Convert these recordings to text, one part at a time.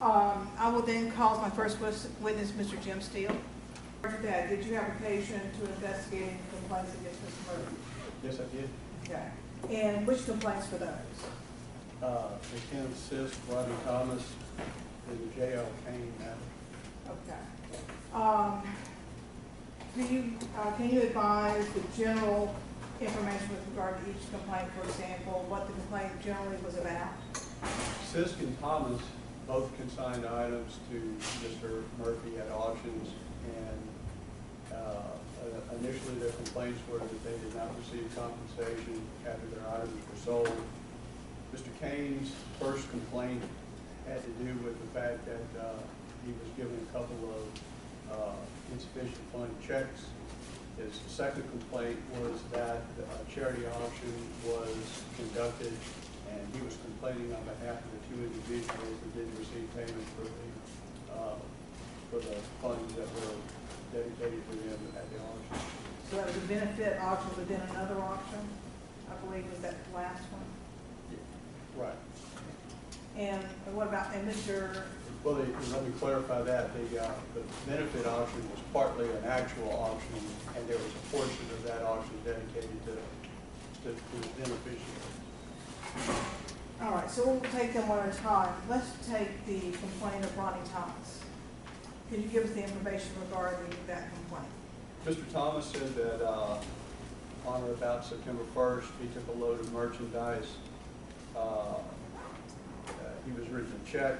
I will then call my first witness, Mr. Jim Steele. Dad, did you have occasion to investigate any complaints against Mr. Murphy? Yes, I did. Okay. And which complaints were those? McKenna Sis, Rodney Thomas, and the J.L. Kane matter. Okay. Can you advise the general information with regard to each complaint, for example, what the complaint generally was about? Sisk and Thomas both consigned items to Mr. Murphy at auctions, and initially their complaints were that they did not receive compensation after their items were sold. Mr. Kane's first complaint had to do with the fact that he was given a couple of insufficient fund checks. His second complaint was that a charity auction was conducted, and he was complaining on behalf of the two individuals that didn't receive payment for the funds that were dedicated to them at the auction. So that was a benefit auction within another auction, I believe was that last one? Yeah. Right. And what about, and Mr. Well, let me clarify that. The benefit auction was partly an actual auction, and there was a portion of that auction dedicated to the beneficiaries. All right, so we'll take them one at a time. Let's take the complaint of Ronnie Thomas. Can you give us the information regarding that complaint? Mr. Thomas said that on or about September 1st, he took a load of merchandise. He was written a check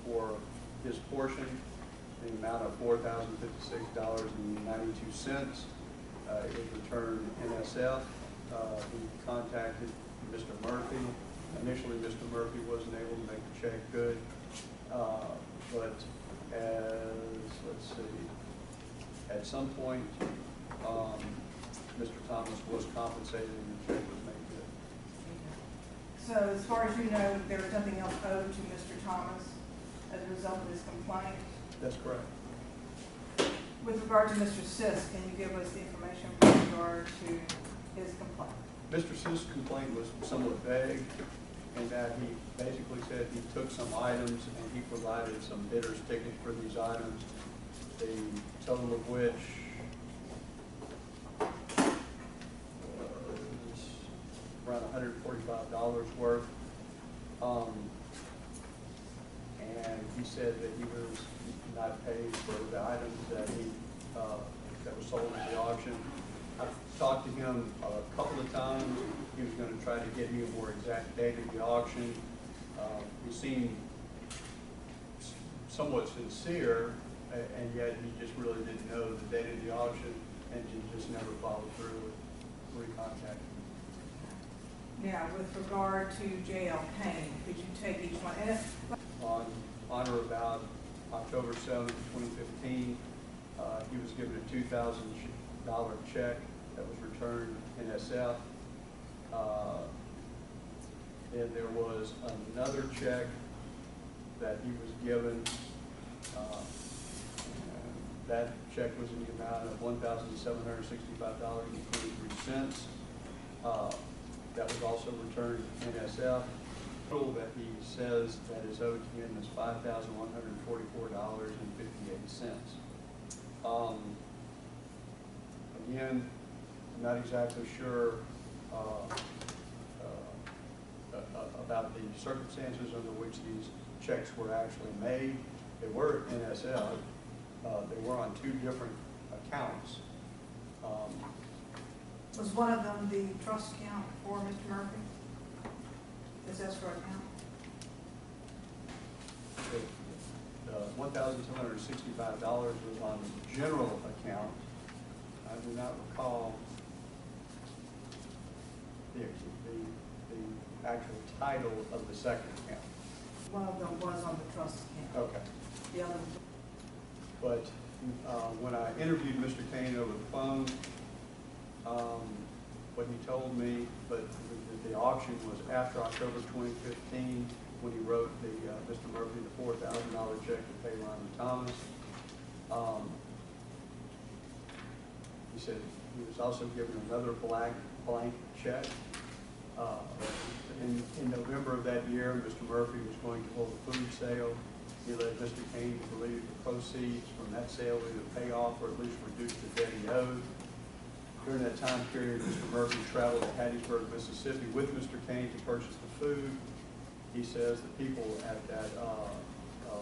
for his portion in the amount of $4,056.92. It was returned NSF. He contacted Mr. Murphy. Initially, Mr. Murphy wasn't able to make the check good, but let's see, at some point, Mr. Thomas was compensated and the check was made good. So as far as you know, there was nothing else owed to Mr. Thomas as a result of his complaint? That's correct. With regard to Mr. Sisk, can you give us the information with regard to his complaint? Mr. Sisk's complaint was somewhat vague in that he basically said he took some items and he provided some bidder's tickets for these items, the total of which was around $145 worth. And he said that he was not paid for the items that that were sold at the auction. I've talked to him a couple of times. He was going to try to get me a more exact date of the auction. He seemed somewhat sincere, and yet he just really didn't know the date of the auction, and he just never followed through with recontacting me. Now, with regard to J.L. Kane, could you take each one? On or about October 7th, 2015, he was given a $2,000 check that was returned NSF. Then there was another check that he was given. That check was in the amount of $1,765.23. That was also returned NSF. The total that he says that is owed to him is $5,144.58. Again, I'm not exactly sure about the circumstances under which these checks were actually made. They were NSF. They were on two different accounts. Was one of them the trust account for Mr. Murphy? His escrow account? The $1,265 was on the general account. I do not recall the actual title of the second account. One of them was on the trust account. Okay. The other one. But when I interviewed Mr. Kane over the phone, what he told me, but the auction was after October 2015 when he wrote Mr. Murphy the $4,000 check to pay Ronnie Thomas. He said he was also given another blank check In November of that year, Mr. Murphy was going to hold a food sale. He led Mr. Kane to believe the proceeds from that sale would either pay off or at least reduce the debt he owed. During that time period, Mr. Murphy traveled to Hattiesburg, Mississippi with Mr. Kane to purchase the food. He says the people at that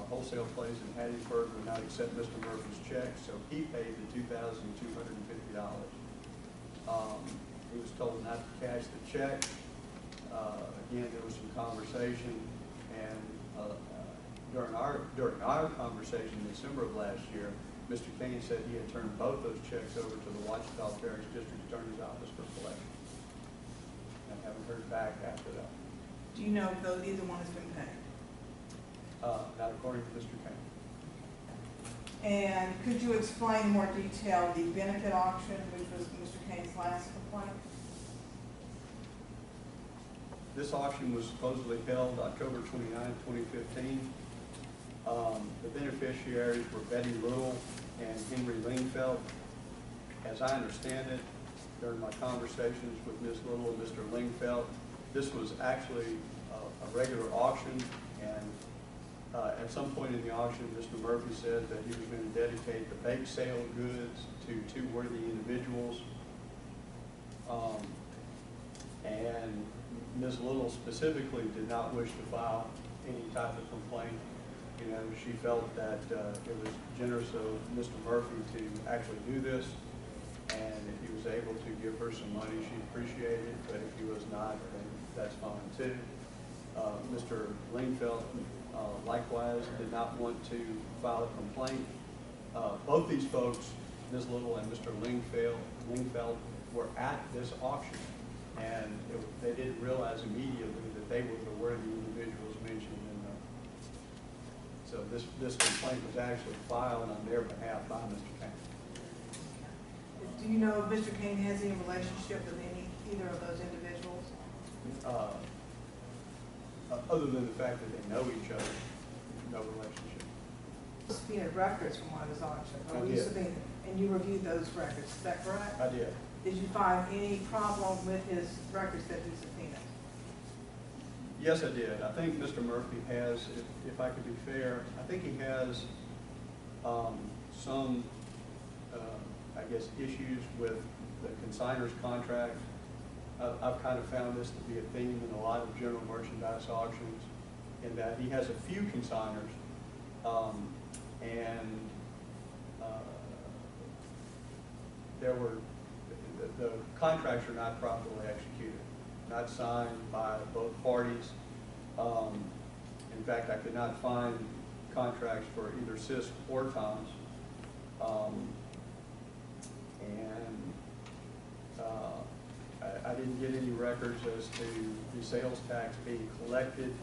wholesale place in Hattiesburg would not accept Mr. Murphy's check, so he paid the $2,250. He was told not to cash the check. Again, there was some conversation, and during our conversation in December of last year, Mr. Kane said he had turned both those checks over to the Ouachita Parish District Attorney's Office for collection. I haven't heard back after that. Do you know if either one has been paid? Not according to Mr. Kane. And could you explain in more detail the benefit auction, which was Mr. Kane's last complaint? This auction was supposedly held October 29, 2015. The beneficiaries were Betty Little and Henry Lingfeld. As I understand it, during my conversations with Ms. Little and Mr. Lingfeld, this was actually a regular auction, and at some point in the auction, Mr. Murphy said that he was going to dedicate the bake sale goods to two worthy individuals. And Ms. Little specifically did not wish to file any type of complaint. You know, she felt that it was generous of Mr. Murphy to actually do this, and if he was able to give her some money, she'd appreciate it, but if he was not, then that's fine too. Mr. Lingfeld likewise did not want to file a complaint. Both these folks, Ms. Little and Mr. Lingfeld, were at this auction, and they didn't realize immediately that they were the worthy individuals mentioned in the. So this complaint was actually filed on their behalf by Mr. Kane. Do you know if Mr. Kane has any relationship with either of those individuals? Other than the fact that they know each other, no relationship. Subpoenaed records from one of his auctions. I did. Subpoenaed, and you reviewed those records, is that correct? I did. Did you find any problem with his records that he subpoenaed? Yes, I did. I think Mr. Murphy has, if I could be fair, I think he has some, I guess, issues with the consignor's contract. I've kind of found this to be a theme in a lot of general merchandise auctions, in that he has a few consignors, and the contracts are not properly executed, not signed by both parties. In fact, I could not find contracts for either Cisco or Tom's. I didn't get any records as to the sales tax being collected.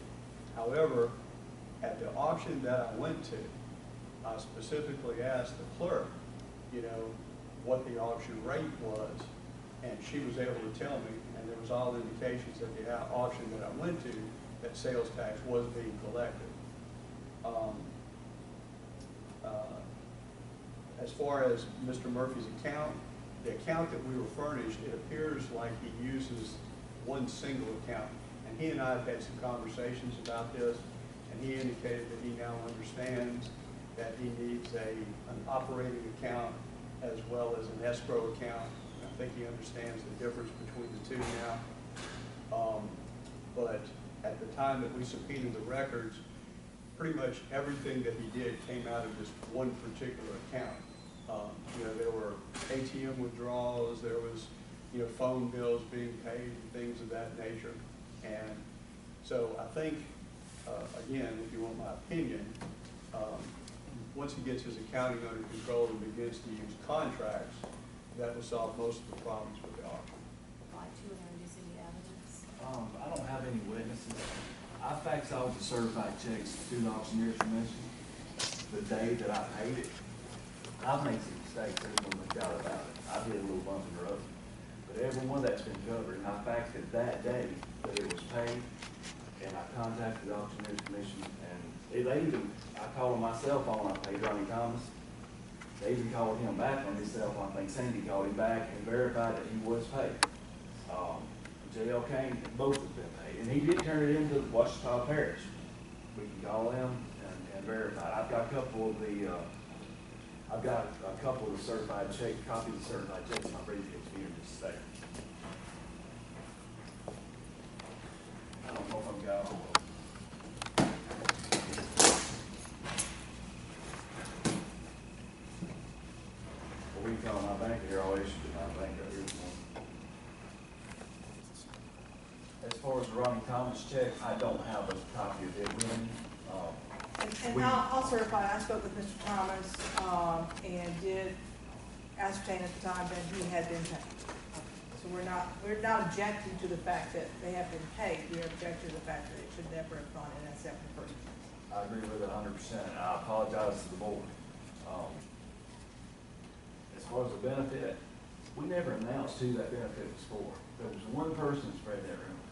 However, at the auction that I went to, I specifically asked the clerk, you know, what the auction rate was, and she was able to tell me, and there was all indications at the auction that I went to that sales tax was being collected. As far as Mr. Murphy's account, the account that we were furnished, it appears like he uses one single account. And he and I have had some conversations about this, and he indicated that he now understands that he needs an operating account as well as an escrow account. And I think he understands the difference between the two now. But at the time that we subpoenaed the records, pretty much everything that he did came out of this one particular account. You know, there were ATM withdrawals, there was, you know, phone bills being paid and things of that nature. And so I think, again, if you want my opinion, once he gets his accounting under control and begins to use contracts, that will solve most of the problems with the auction. Like to introduce any evidence? I don't have any witnesses. I faxed out the certified checks to the auctioneer's commission the day that I paid it. I've made some mistakes, there's no doubt about it. I did a little bump in the road. But every one that's been covered, and I faxed it that day that it was paid, and I contacted the auctioneer's commission, and I called on my cell phone, I paid Ronnie Thomas. They even called him back on his cell phone. I think Sandy called him back and verified that he was paid. J.L. Kane, both have been paid, and he did turn it into Washita Parish. We can call them and verify it. I've got a couple of the, certified check, copies of certified checks in my briefcase here in just a second. I don't know if I've got all of them. Well, we can call my bank here, I'll issue to my bank right here. As far as the Ronnie Thomas check, I don't have a copy of it with me. And I'll certify, I spoke with Mr. Thomas, and did ascertain at the time that he had been paid. So we're not objecting to the fact that they have been paid, we are objecting to the fact that it should never have gone in except in the first place. I agree with it 100%, and I apologize to the board. As far as the benefit, we never announced who that benefit was for. There was one person that spread that rumor.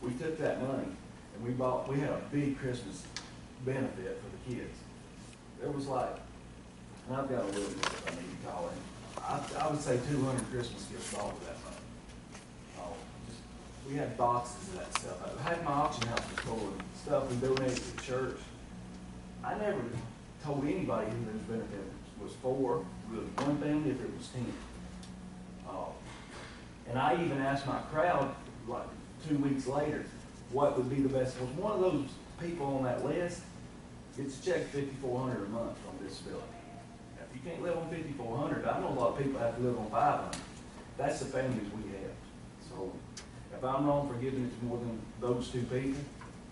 We took that money and we had a big Christmas benefit for the kids. There was like, and I've got a little bit if I need to call in. I would say 200 Christmas gifts all of that money. We had boxes of that stuff. I had my auction house before and stuff we donated to the church. I never told anybody who this benefit was for, really one family if it was 10. And I even asked my crowd, like 2 weeks later, what would be the best. Was one of those people on that list gets checked $5,400 a month from this facility. If you can't live on $5,400, I know a lot of people have to live on $500. That's the families we have. So if I'm wrong for giving it to more than those two people,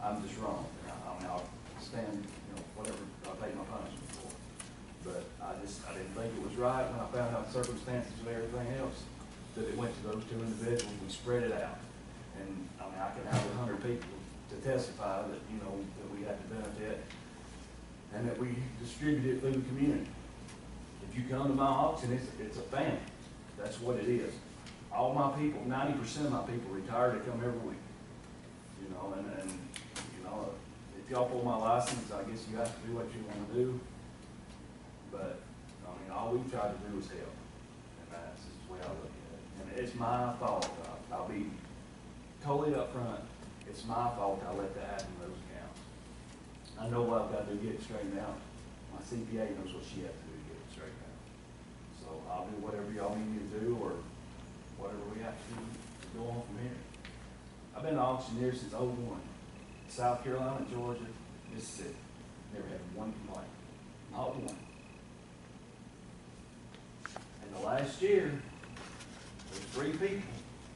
I'm just wrong. I'll stand, whatever, I'll take my punishment for it. But I didn't think it was right when I found out the circumstances of everything else, that it went to those two individuals. We spread it out. And I can have 100 people to testify that, that we had the benefit and that we distributed it through the community. If you come to my auction, it's a family. That's what it is. All my people, 90% of my people retired, they come every week. And if y'all pull my license, I guess you have to do what you want to do. But, all we've tried to do is help. And that's just the way I look at it. And it's my fault. I'll be totally upfront. It's my fault I let that happen in those accounts. I know what I've got to do to get it straightened out. My CPA knows what she has to do to get it straightened out. So I'll do whatever y'all need me to do or whatever we have to do to go on from here. I've been an auctioneer since '01. South Carolina, Georgia, Mississippi. Never had one complaint. Not one. And the last year, there was 3 people.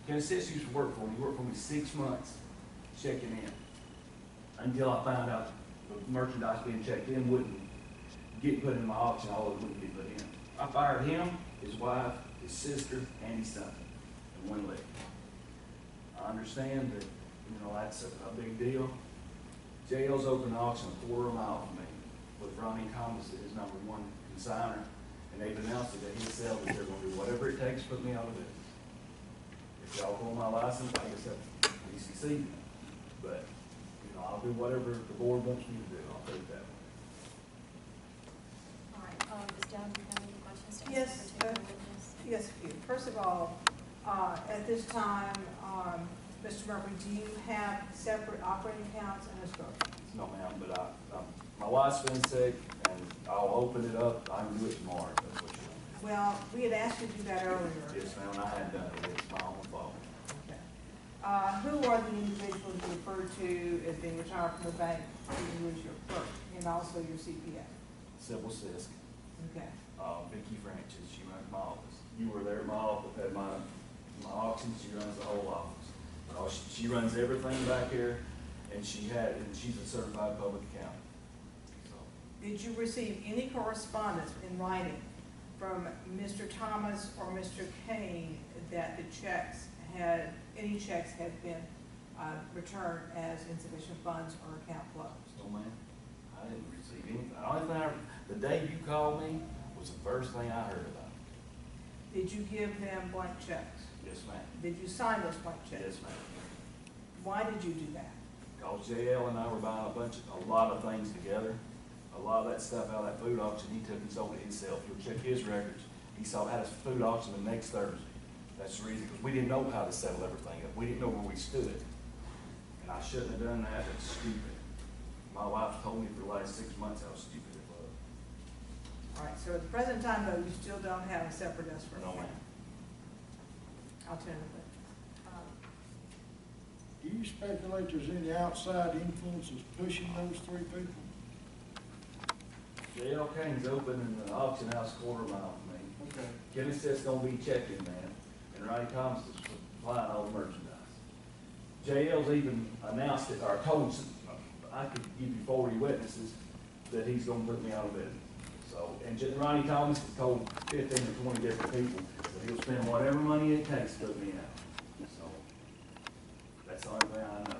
Ken Sis used to work for me. He worked for me 6 months checking in. Until I found out the merchandise being checked in wouldn't get put in my auction, all of it wouldn't get put in. I fired him, his wife, his sister, and his son in one leg. I understand that, that's a big deal. JL's opened the auction a quarter of a mile from me with Ronnie Thomas as his #1 consigner, and they've announced that he'll sell that they're going to do whatever it takes to put me out of business. If y'all pull my license, I guess that's ECC. But, I'll do whatever the board wants me to do. I'll take that. All right, Ms. Dowd, do you have any questions to ask Yes, the particular witness? Yes, first of all, at this time, Mr. Murphy, do you have separate operating accounts and escrow accounts? No, ma'am, but my wife's been sick, and I'll open it up. I can do it tomorrow, if that's what you want. Well, we had asked you to do that earlier. Yes, ma'am, I had done it. It's my own fault. Okay. Who are the individuals you referred to as being retired from the bank, who was your clerk, and also your CPA? Sybil Sisk, Okay. Vicki Francis, she runs my office. You were there at my office, at my auction, she runs the whole office. She runs everything back here, and she's a certified public accountant. So, Did you receive any correspondence in writing from Mr. Thomas or Mr. Kane that any checks had been returned as insufficient funds or account closed? no, ma'am, I didn't receive anything. The only thing, the day you called me was the first thing I heard about. Did you give them blank checks? Yes, ma'am. Did you sign those blank checks? Yes, ma'am. Why did you do that? Because JL and I were buying a lot of things together. A lot of that stuff out of that food auction, he took and sold it himself. You'll check his records. He had a food auction the next Thursday. That's the reason, because we didn't know how to settle everything up. We didn't know where we stood. And I shouldn't have done that. It's stupid. My wife told me for the last 6 months how stupid it was. All right, so at the present time, though, you still don't have a separate escrow No, account? ma'am. Alternatively. Do you speculate there's any outside influences pushing those three people? J.L. Kane's opening the auction house quarter mile from me. Okay. Kenny says it's gonna be check-in, man, and Ronnie Thomas is supplying all the merchandise. JL's even announced it, or told, I could give you 40 witnesses that he's gonna put me out of business. So, and Ronnie Thomas has told 15 or 20 different people that he'll spend whatever money it takes to put me out. So, that's the only thing I know.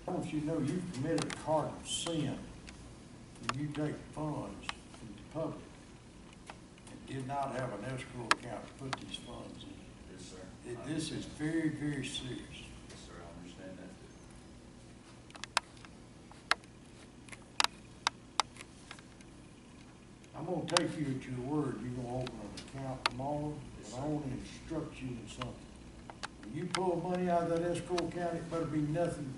I want you to know you've committed a cardinal sin when you take funds from the public and did not have an escrow account to put these funds in. Yes, sir. This is very, very serious. Yes, sir, I understand that too. I'm gonna take you at your word, you're gonna open an account tomorrow, and I wanna instruct you in something. When you pull money out of that escrow account, it better be nothing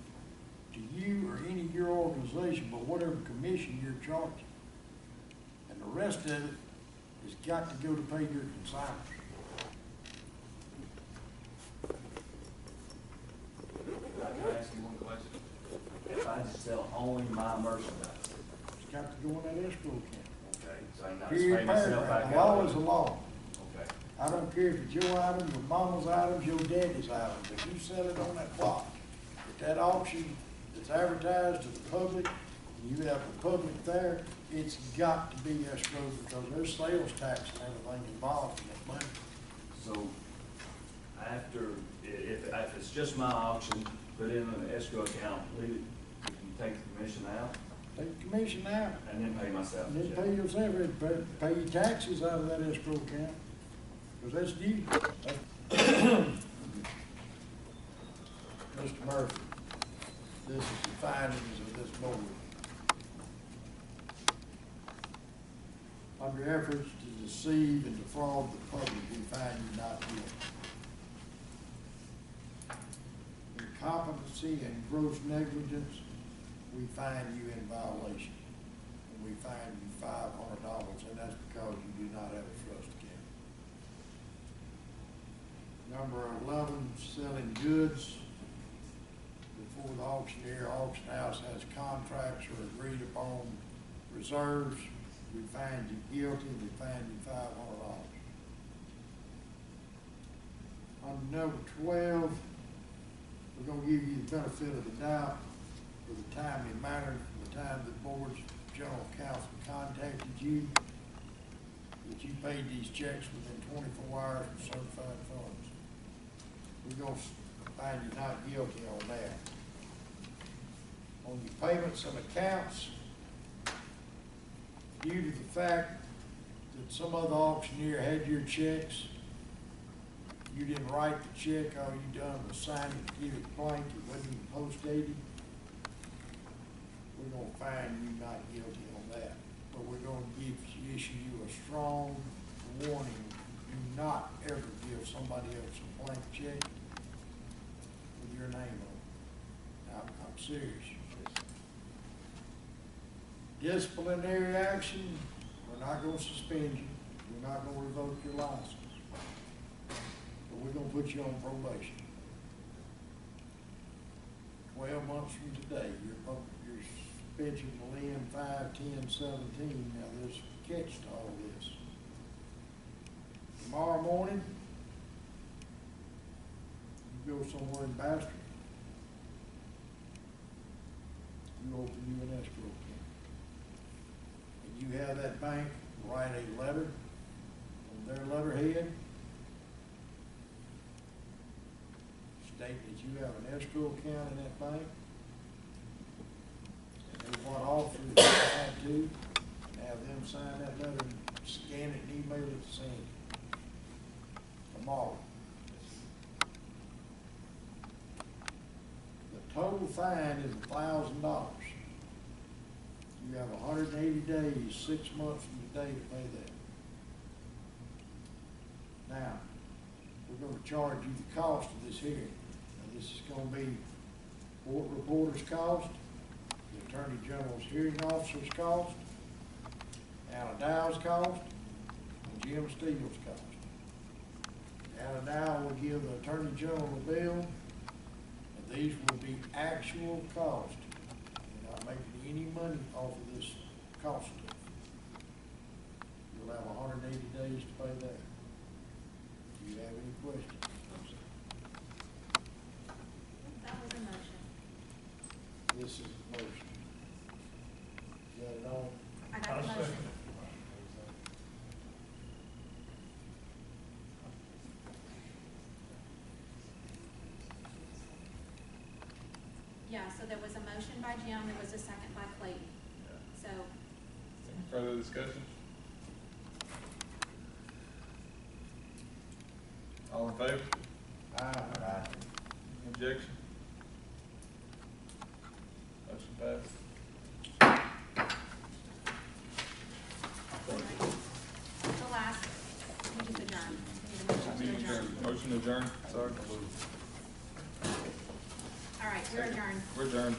to you or any of your organization, but whatever commission you're charging. And the rest of it has got to go to pay your consignors. Can I ask you one question? If I just sell only my merchandise, It's got to go in that escrow account. okay, so I can just Period, pay myself paragraph. back The law out? is the law. Okay, I don't care if it's your item, your mama's items, your daddy's items, if you sell it on that block, at that auction that's advertised to the public, and you have the public there, it's got to be escrow because there's sales tax and everything involved in that money. so after, if it's just my auction, put in an escrow account, leave it, you can take the commission out Take the commission out, and then pay myself. and then the check. pay yourself, pay your taxes out of that escrow account, because that's due. Mr. Murphy, this is the findings of this board. Under efforts to deceive and defraud the public, we find you not guilty. Incompetency and gross negligence, we find you in violation. And we find you $500, and that's because you do not have a trust account. Number 11, selling goods before the auctioneer, auction house has contracts or agreed upon reserves. We find you guilty, we find you $500. On number 12, we're gonna give you the benefit of the doubt for the timely manner, from the time the board's general counsel contacted you, that you paid these checks within 24 hours of certified funds. We're gonna find you not guilty on that. On your payments and accounts, due to the fact that some other auctioneer had your checks, you didn't write the check, all you done was sign it, give it blank, it wasn't even post-dated, we're gonna find you not guilty on that. But we're gonna issue you a strong warning, do not ever give somebody else a blank check with your name on it. I'm serious. Disciplinary action, we're not gonna suspend you, we're not gonna revoke your license, but we're gonna put you on probation. 12 months from today, your suspension will end 5/10/17. Now there's a catch to all this. Tomorrow morning, you go somewhere in Bastrop, you open you an escrow account. You have that bank write a letter on their letterhead stating that you have an escrow account in that bank. And they want officers to have to have them sign that letter, and scan it and email it to Sandy tomorrow. The total fine is $1,000. You have 180 days, 6 months from today to pay that. Now, we're gonna charge you the cost of this hearing. Now, this is gonna be court reporter's cost, the Attorney General's hearing officer's cost, Anna Dow's cost, and Jim Steele's cost. Anna Dow will give the Attorney General the bill, and these will be actual cost. You're not making any money off of this cost stuff. You'll have 180 days to pay that. Do you have any questions? That was a motion. This is a motion. You got it all? I got the motion. Yeah, so there was a motion by Jim, there was a second by Clayton. So, Any further discussion? All in favor? Aye. Objection? Motion passed. the last, we just adjourned. We need a motion to Meeting adjourn. adjourned. Motion adjourned, sorry. All right, we're adjourned. We're adjourned.